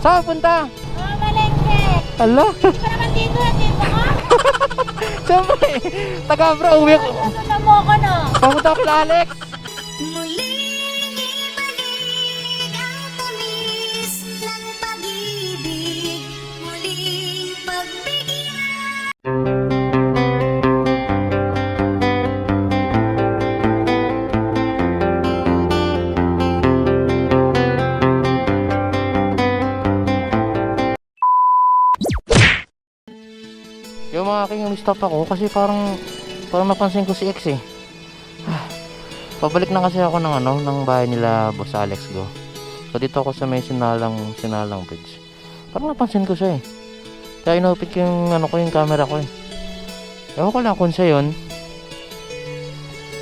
Saan punta? Oh, malengke. Hala. Hindi pa naman dito ka? Siyempre, taga-abra, uwi ko. Ano mo ko, no? Papunta ako kila Alex. Muling ibalik ang tamis ng pag-ibig, muling pagbigyan. Yung mga aking stop ako kasi parang napansin ko si X eh. Pabalik na kasi ako ng bahay nila Boss Alex Go. So dito ako sa may Sinalang Bridge. Parang napansin ko siya eh. Kaya inupit ko yung yung camera ko eh. Ewan ko lang kung siya yun.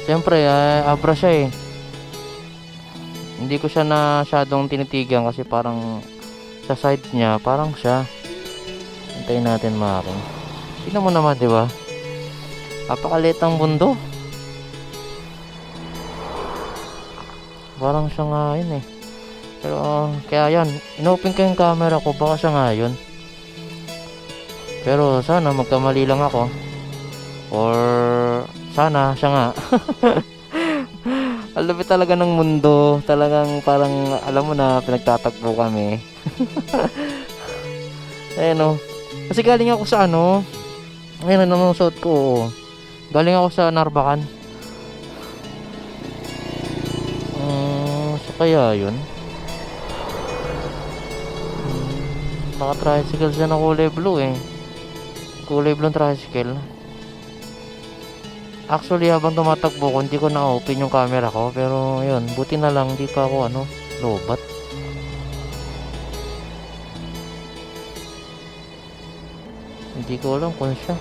Siyempre abra siya eh. Hindi ko siya masyadong tinitigan kasi parang sa side niya parang siya. Hintayin natin mga aking. Tingnan mo naman, di ba? Napakaliit ang mundo. Parang siya nga yun eh. Pero, kaya yan. Inopen ko yung camera ko. Baka siya nga yun. Pero, sana magkamali lang ako. Or, sana siya nga. Ang lupit talaga ng mundo. Talagang parang, alam mo na, pinagtatakbo kami. Ayan o. Kasi galing ako sa ngayon ang suot ko. Galing ako sa Narbacan. So kaya yun. Naka-tricycle siya na kulay blue eh. Kulay blue tricycle. Actually habang tumatakbo ko, hindi ko na-open yung camera ko. Pero yun, buti na lang di pa ako lobat. Hindi ko alam kung siya.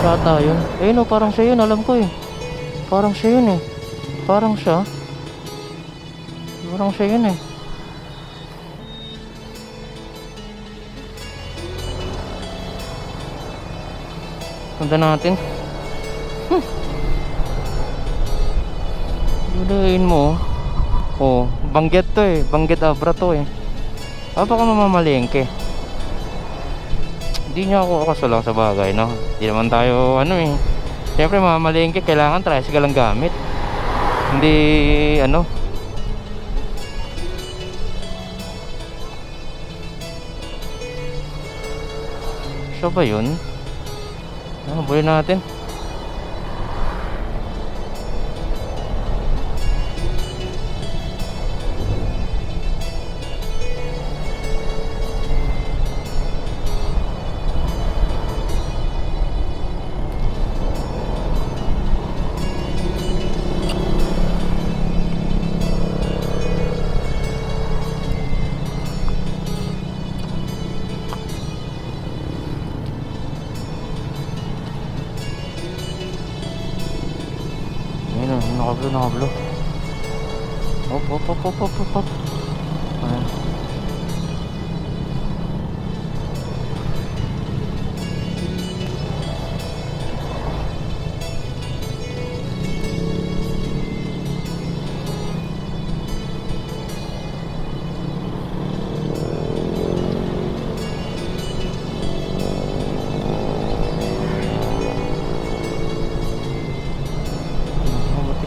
Kata yun. Ayun o, parang siya yun. Alam ko eh. Parang siya yun eh. Parang siya. Parang siya yun eh. Punta natin. Yudain mo. Oh, Banggit to eh. Banggit Abra to eh. Baka mamamalengke. Hindi niya ako kasalang sa bagay, no? Hindi naman tayo, eh. Siyempre, mamamalengke, kailangan tricycle ang gamit. Hindi, Siya ba yun? Buhay natin. Nakablo. Op. Ayan.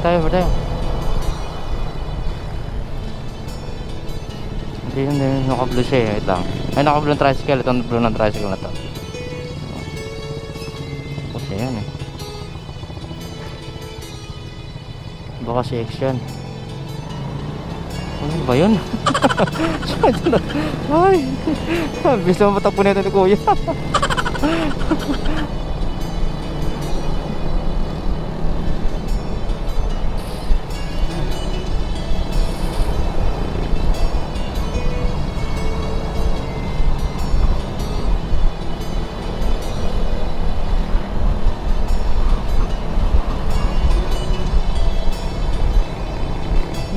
Tayo. Hindi, naka-blue siya eh. Wait lang. Ay, naka-blue ng tricycle. Ito ang blue ng tricycle na to. Kasi yan eh. Baka si X yan. Ano ba yun? Ay, bilis naman matakbo na ito ni Kuya.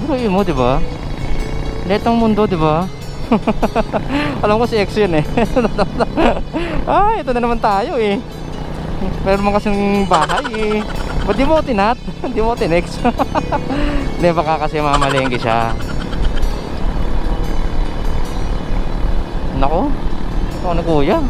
Biruin mo, diba? Letang mundo, diba? Alam ko si X yun eh. Ay, ito na naman tayo eh. Meron man kasing bahay eh. Ba't di mo tinat? Di mo tinex? Hindi, baka kasi mamalengke siya. nako. Ito na kuya.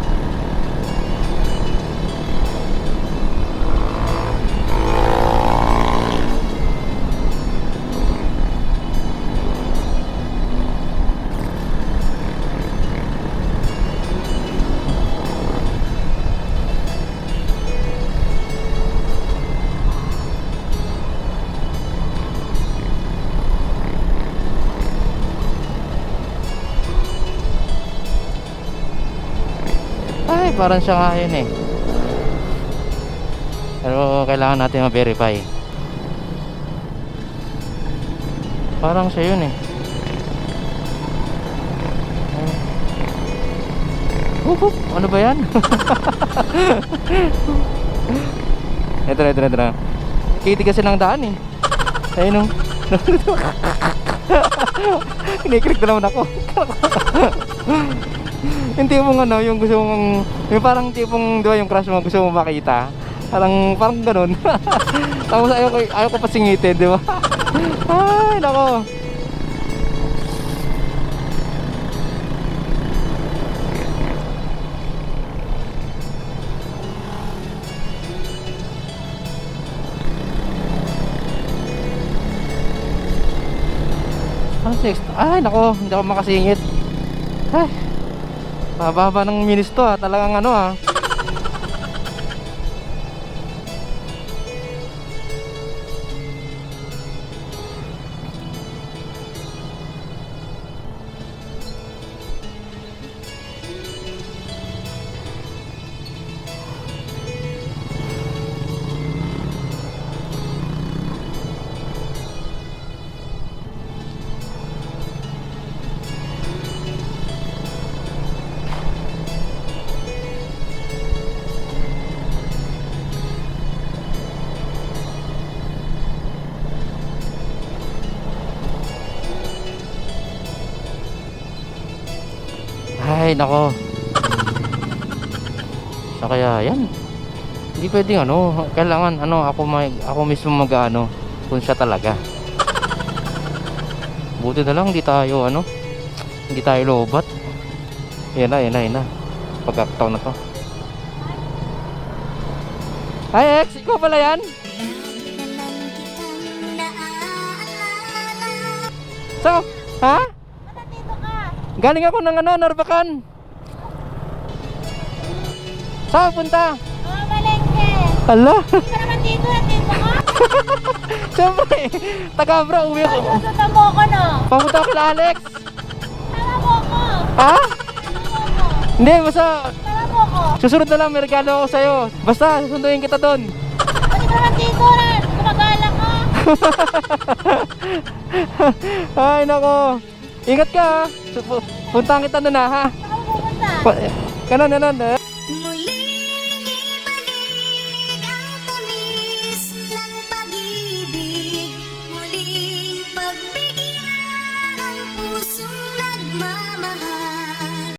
Ay, parang siya nga yun eh. Pero kailangan natin ma-verify. Parang siya yun eh. Hup, ano ba yan? Ito na. Kitty kasi ng daan eh. Ayun nung kiniklik na naman ako. Yung tipong ano, yung gusto mong, yung parang tipong, di ba, yung crush mo gusto mong makita. Parang ganun. Tapos ayaw ko pa singitin, di ba? Ay, nako. Ay, nako, hindi ako makasingit. Ay, mababa ng minis to ha. Talagang ano ha. Ay, nako. So kaya yan. Hindi pwedeng ano, kailangan ano, ako mismo mag-ano kung siya talaga. Buti na lang hindi tayo ano, hindi tayo lobat. Yan na. Pagkakataon na to. Ay, ex, ikaw pala yan? So, ha? Nandito ka. Galing ako ng ano, Narvacan. Saan punta? Malengke. Hala. Hindi ka naman dito. Nandito ka. Siyempre, taga-abra, uwi ako. Susunod mo ko, no? Papunta kila Alex. Tara mo ko. Ha? Tara mo ko. Hindi, basta Tara mo ko. susunod na lang, may regalo ako sa'yo. Basta, susunduin kita doon. Hindi ka naman dito. Gumagala ka. Ay, nako. Ingat ka ha. Puntahan kita doon ha. Saan ka pupunta? Kanan.